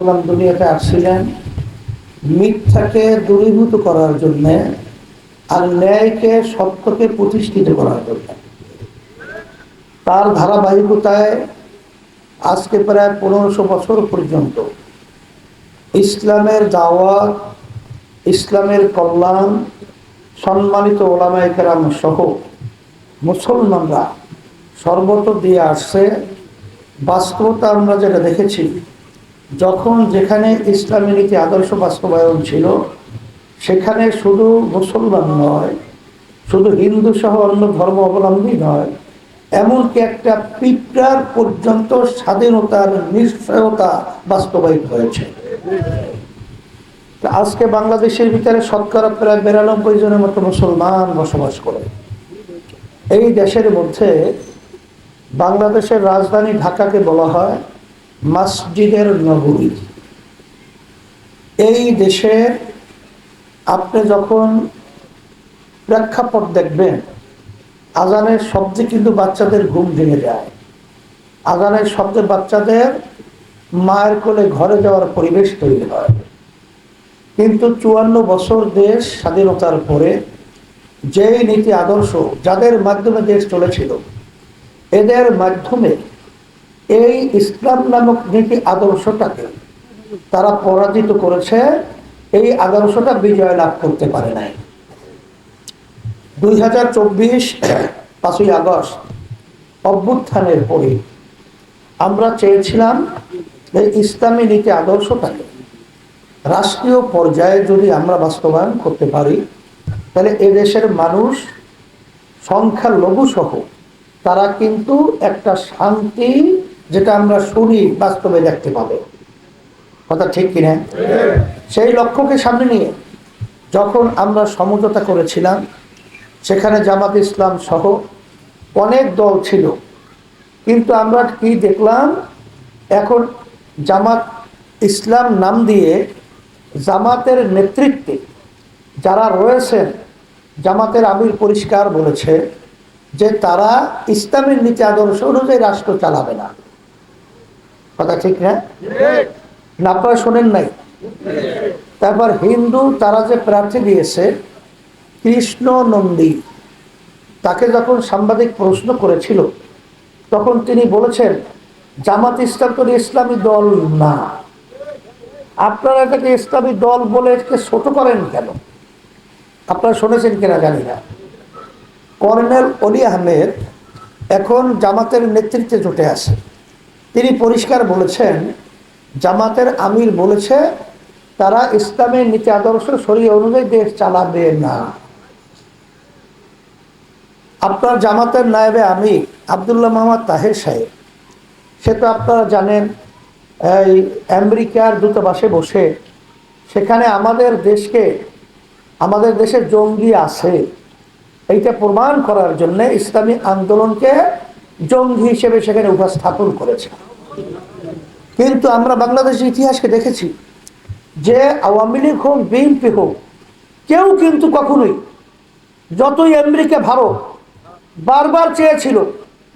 দুনিয়াতে আসছিলেন মিথ্যাকে দূরীভূত করার জন্য আর ন্যায়কে সত্যকে প্রতিষ্ঠিত করার জন্য। তার ধারাবাহিকতায় আজকে প্রায় 1500 বছর পর্যন্ত ইসলামের দাওয়াত, ইসলামের কল্যাণ, সম্মানিত ওলামায়ে কেরাম সহ মুসলমানরা সর্বত্র দিয়ে আসছে। বাস্তবতা আমরা যেটা দেখেছি, যখন যেখানে ইসলামী নীতি আদর্শ বাস্তবায়ন ছিল, সেখানে শুধু মুসলমান নয়, শুধু হিন্দু সহ অন্য ধর্ম অবলম্বী নয়, এমনকি একটা পিঁপড়ার পর্যন্ত স্বাধীনতার নিশ্চয়তা বাস্তবায়িত হয়েছে। আজকে বাংলাদেশের ভিতরে শতকরা প্রায় 92 জনের মতো মুসলমান বসবাস করে। এই দেশের মধ্যে বাংলাদেশের রাজধানী ঢাকাকে বলা হয় মসজিদের নগরী। এই দেশের আপনি যখন প্রেক্ষাপট দেখবেন, আজানের শব্দে কিন্তু বাচ্চাদের ঘুম ভেঙে যায়, আজানের শব্দে বাচ্চাদের মায়ের কোলে ঘরে যাওয়ার পরিবেশ তৈরি হয়। কিন্তু 54 বছর দেশ স্বাধীনতার পরে যেই নীতি আদর্শ যাদের মাধ্যমে দেশ চলেছিল, এদের মাধ্যমে এই ইসলাম নামক নীতি আদর্শটাকে তারা পরাজিত করেছে। এই আদর্শটা বিজয় লাভ করতে পারে নাই। 2024 5ই আগস্ট অভ্যুত্থানের পরে আমরা চেয়েছিলাম যে ইসলামী নীতি আদর্শটাকে রাষ্ট্রীয় পর্যায়ে যদি আমরা বাস্তবায়ন করতে পারি, তাহলে এদেশের মানুষ সংখ্যালঘু সহ তারা কিন্তু একটা শান্তি, যেটা আমরা শুনি, বাস্তবে দেখতে পাবে। কথা ঠিক কিনা? সেই লক্ষ্যকে সামনে নিয়ে যখন আমরা সমঝোতা করেছিলাম, সেখানে জামাত ইসলাম সহ অনেক দল ছিল, কিন্তু আমরা কি দেখলাম, এখন জামাত ইসলাম নাম দিয়ে জামাতের নেতৃত্বে যারা রয়েছেন, জামাতের আমির পরিষ্কার বলেছে যে তারা ইসলামের নীতি আদর্শ অনুযায়ী রাষ্ট্র চালাবে না। কথা ঠিক না? আপনারা শোনেন নাই? তারপর হিন্দু তারা যে প্রার্থী দিয়েছে কৃষ্ণ নন্দী, তাকে যখন সাংবাদিক প্রশ্ন করেছিল, তখন তিনি বলেছেন জামাত ইসলাম তো ইসলামী দল না, আপনারা এটাকে ইসলামী দল বলে এটাকে ছোট করেন কেন? আপনারা শুনেছেন কিনা জানি না। কর্নেল অলি আহমেদ এখন জামাতের নেতৃত্বে জোটে আছে। তিনি পরিষ্কার বলেছেন, জামাতের আমির বলেছে তারা ইসলামের নীতি আদর্শ শরীয়ত অনুযায়ী দেশ চালাবে না। আপনার জামাতের নায়েবে আমির আব্দুল্লাহ মোহাম্মদ তাহের সাহেব, সে তো আপনারা জানেন এই আমেরিকার দূতাবাসে বসে সেখানে আমাদের দেশের জঙ্গি আছে এইটা প্রমাণ করার জন্য ইসলামী আন্দোলনকে জঙ্গি হিসেবে সেখানে উপস্থাপন করেছে। কিন্তু আমরা বাংলাদেশের ইতিহাসকে দেখেছি যে আওয়ামী লীগ হোক, বিএনপি হোক, কেউ কিন্তু কখনোই, যতই আমেরিকা ভারত বারবার চেয়েছিল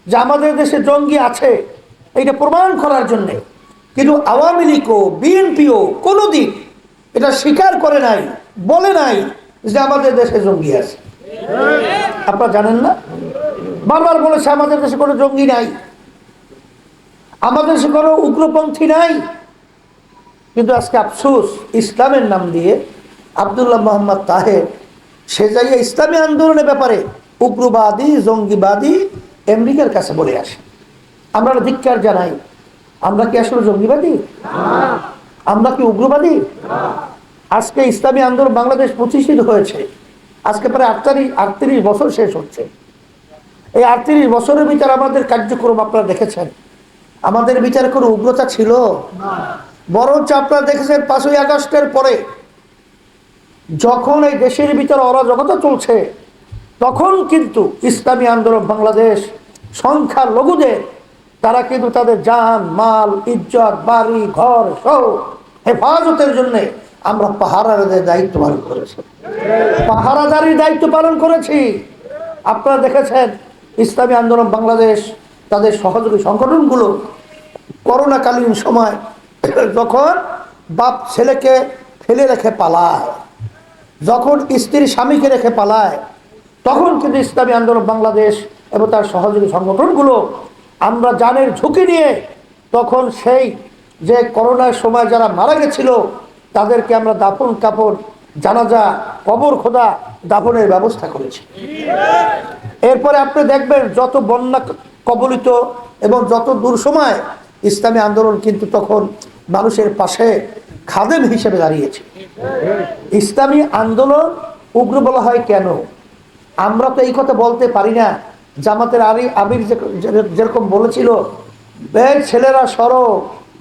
যে আমাদের দেশে জঙ্গি আছে এইটা প্রমাণ করার জন্যে, কিন্তু আওয়ামী লীগও বিএনপিও কোনোদিন এটা স্বীকার করে নাই, বলে নাই যে আমাদের দেশে জঙ্গি আছে। আপনারা জানেন না? বারবার বলেছে আমাদের দেশে কোনো জঙ্গি নাই, আমাদের দেশে কোনো উগ্রপন্থী নাই। কিন্তু আজকে আফসোস, ইসলামের নাম দিয়ে আব্দুল্লাহ মোহাম্মদ তাহের সে জায়গায় ইসলামী আন্দোলনের ব্যাপারে উগ্রবাদী, জঙ্গিবাদী আমেরিকার কাছে বলে আসে। আমরা ধিক্কার জানাই। আমরা কি আসলে জঙ্গিবাদী? আমরা কি উগ্রবাদী? আজকে ইসলামী আন্দোলন বাংলাদেশ প্রতিষ্ঠিত হয়েছে, আজকে প্রায় 38 বছর শেষ হচ্ছে। এই 38 বছরের ভিতরে আমাদের কার্যক্রম আপনারা দেখেছেন, আমাদের বিচারে কোনো উগ্রতা ছিল? বরঞ্চ আপনারা দেখেছেন 5ই আগস্টের পরে যখন এই দেশের ভিতরে অরাজকতা চলছে, তখন কিন্তু ইসলামী আন্দোলন বাংলাদেশ সংখ্যালঘুদের তারা কিন্তু তাদের জান মাল, ইজ্জত, বাড়ি ঘর সহ হেফাজতের জন্য আমরা পাহারাদারের দায়িত্ব পালন করেছি, পাহারাদারির দায়িত্ব পালন করেছি। আপনারা দেখেছেন ইসলামী আন্দোলন বাংলাদেশ তাদের সহযোগী সংগঠনগুলো করোনাকালীন সময় যখন বাপ ছেলেকে ফেলে রেখে পালায়, যখন স্ত্রী স্বামীকে রেখে পালায়, তখন কিন্তু ইসলামী আন্দোলন বাংলাদেশ এবং তার সহযোগী সংগঠনগুলো আমরা জানের ঝুঁকি নিয়ে তখন সেই যে করোনার সময় যারা মারা গেছিল তাদেরকে আমরা দাফন কাপড়, জানাজা, কবর খোদা, দাফনের ব্যবস্থা করেছি। এরপরে আপনি দেখবেন যত বন্যা কবলিত এবং যত দুঃসময় ইসলামী আন্দোলন কিন্তু তখন মানুষের পাশে খাদেম হিসেবে দাঁড়িয়েছে। ইসলামী আন্দোলন উগ্র বলা হয় কেন? আমরা তো এই কথা বলতে পারি না। জামাতের আমির যেরকম বলেছিল, ছেলেরা সরো,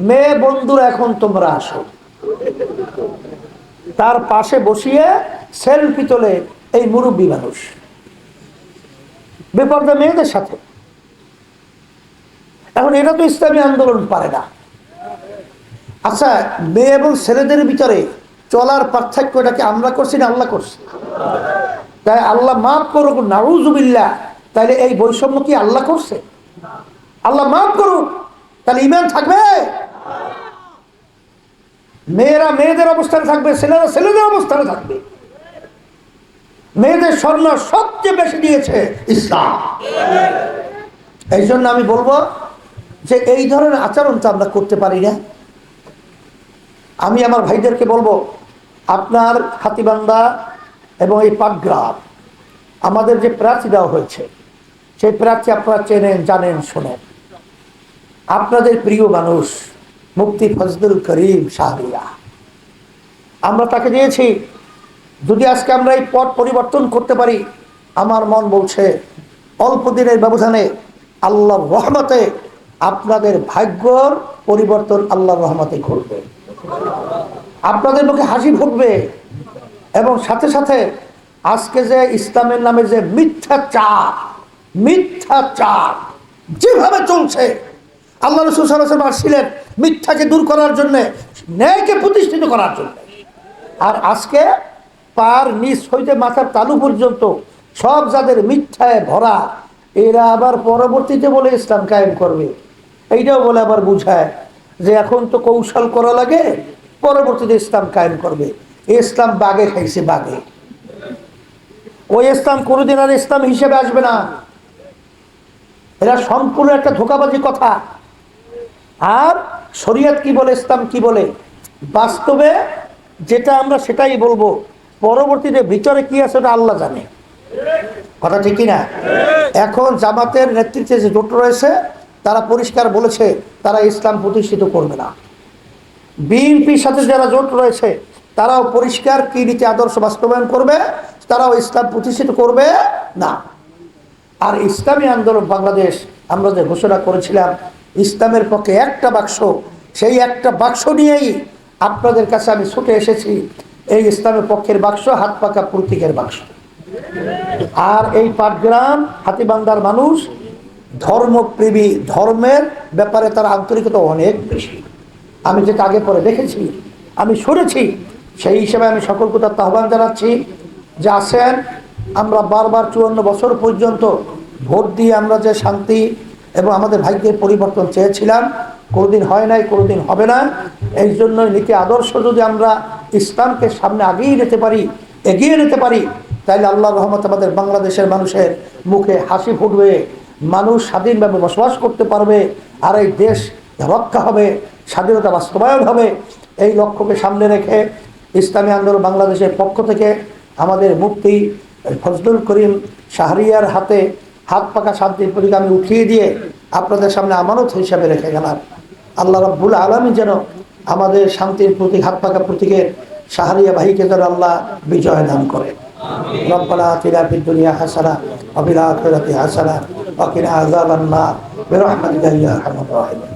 মেয়ে বন্ধুরা এখন তোমরা আসো, তার পাশে বসিয়ে সেলফি তোলে এই মুরব্বী মানুষ বেপরদা মেয়েদের সাথে। এখন এটা তো ইসলামী আন্দোলন পারে না। আচ্ছা, মেয়ে এবং ছেলেদের ভিতরে চলার পার্থক্যটাকে আমরা করছি না আল্লাহ করছি? তাই আল্লাহ মাফ করুক, নাউজুবিল্লাহ। তাইলে এই বৈষম্য কি আল্লাহ করছে? আল্লাহ মাফ করুক, তাহলে ঈমান থাকবে? মেয়েরা মেয়েদের অবস্থানে থাকবে, ছেলেরা ছেলেদের অবস্থানে থাকবে। মেয়েদের স্বর্ণ সবচেয়ে বেশি দিয়েছে ইসলাম। এই জন্য আমি বলবো যে এই ধরনের আচরণ তো আমরা করতে পারি না। আমি আমার ভাইদেরকে বলবো, আপনার হাতীবান্ধা এবং এই পাটগ্রাম আমাদের যে প্রার্থী দেওয়া হয়েছে, সেই প্রার্থী আপনারা চেনেন, জানেন, শোনেন। আপনাদের প্রিয় মানুষ মুফতি ফজলুল করিম শাহরিয়া, আমরা তাকে দিয়েছি। যদি আজকে আমরা এই পথ পরিবর্তন করতে পারি, আমার মন বলছে অল্প দিনের ব্যবধানে আল্লাহর রহমতে আপনাদের ভাগ্যর পরিবর্তন আল্লাহর রহমতে ঘটবে। আপনাদের মুখে হাসি ফুটবে। এবং সাথে সাথে আজকে যে ইসলামের নামে যে মিথ্যাচার যেভাবে চলছে, আল্লাহ রাসূল সাল্লাল্লাহু আলাইহি ওয়াসাল্লাম আসছিলেন মিথ্যাকে দূর করার জন্য, ন্যায়কে প্রতিষ্ঠিত করার জন্য। আর আজকে পার নিচ হইতে মাথার তালু পর্যন্ত সব যাদের মিথ্যায় ভরা, এরা আবার পরবর্তীতে বলে ইসলাম কায়েম করবে। এইটাও বলে আবার বুঝায় যে এখন তো কৌশল করা লাগে, পরবর্তীতে ইসলাম কায়েম করবে। ইসলাম বাগে খাইছে, বাগে। ওই ইসলাম কোনোদিন আর ইসলাম হিসেবে আসবে না। এরা সম্পূর্ণ একটা ধোঁকাবাজি কথা। আর শরীয়ত কি বলে, ইসলাম কি বলে, বাস্তবে যেটা আমরা সেটাই বলবো। পরবর্তীতে ভিতরে কি আছে ওটা আল্লাহ জানে। কথা ঠিক কিনা? এখন জামাতের নেতৃত্বে যে জোট রয়েছে তারা পরিষ্কার বলেছে তারা ইসলাম প্রতিষ্ঠিত করবে না। বিএনপির সাথে যারা জোট রয়েছে তারাও পরিষ্কার কি নীতি আদর্শ বাস্তবায়ন করবে, তারাও ইসলাম প্রতিষ্ঠিত করবে না। আর ইসলামী আন্দোলন বাংলাদেশ আমরা যে ঘোষণা করেছিলাম ইসলামের পক্ষে একটা বাক্স, সেই একটা বাক্স নিয়েই আপনাদের কাছে আমি ছুটে এসেছি। এই ইসলামের পক্ষের বাক্স হাত পাকা প্রতীকের বাক্স। আর এই পাটগ্রাম হাতীবান্ধার মানুষ ধর্মপ্রেমী, ধর্মের ব্যাপারে তার আন্তরিকতা অনেক বেশি। আমি যেটা আগে পরে দেখেছি, আমি শুনেছি, সেই হিসেবে আমি সকল কোথাও আহ্বান জানাচ্ছি যে আসেন, আমরা বারবার 54 বছর পর্যন্ত ভোট দিয়ে আমরা যে শান্তি এবং আমাদের ভাগ্যের পরিবর্তন চেয়েছিলাম, কোনোদিন হয় নাই, কোনোদিন হবে না। এই জন্যই নীতি আদর্শ যদি আমরা ইসলামকে সামনে আগিয়ে নিতে পারি, এগিয়ে নিতে পারি, তাইলে আল্লাহর রহমত আমাদের বাংলাদেশের মানুষের মুখে হাসি ফুটবে, মানুষ স্বাধীনভাবে বসবাস করতে পারবে, আর এই দেশ রক্ষা হবে, স্বাধীনতা বাস্তবায়ন হবে। এই লক্ষ্যকে সামনে রেখে ইসলামী আন্দোলন বাংলাদেশের পক্ষ থেকে আমাদের মুফতি ফজলুল করিম শাহরিয়ার হাতে হাত পাকা শান্তির প্রতীক আমি উঠিয়ে দিয়ে আপনাদের সামনে আমানত হিসাবে রেখে গেলাম। আল্লাহ রাব্বুল আলামিন যেন আমাদের শান্তির প্রতীক, হাত পাকা প্রতীকের শাহরিয়া ভাইকে যেন আল্লাহ বিজয় দান করে। রব্বানা আতিনা ফিদ দুনিয়া হাসানা ওয়া ফিল আখিরাতি হাসানা ওয়া কিনা আযাবান নার বিরহমাতিকা ইয়া আরহামার রাহিমিন।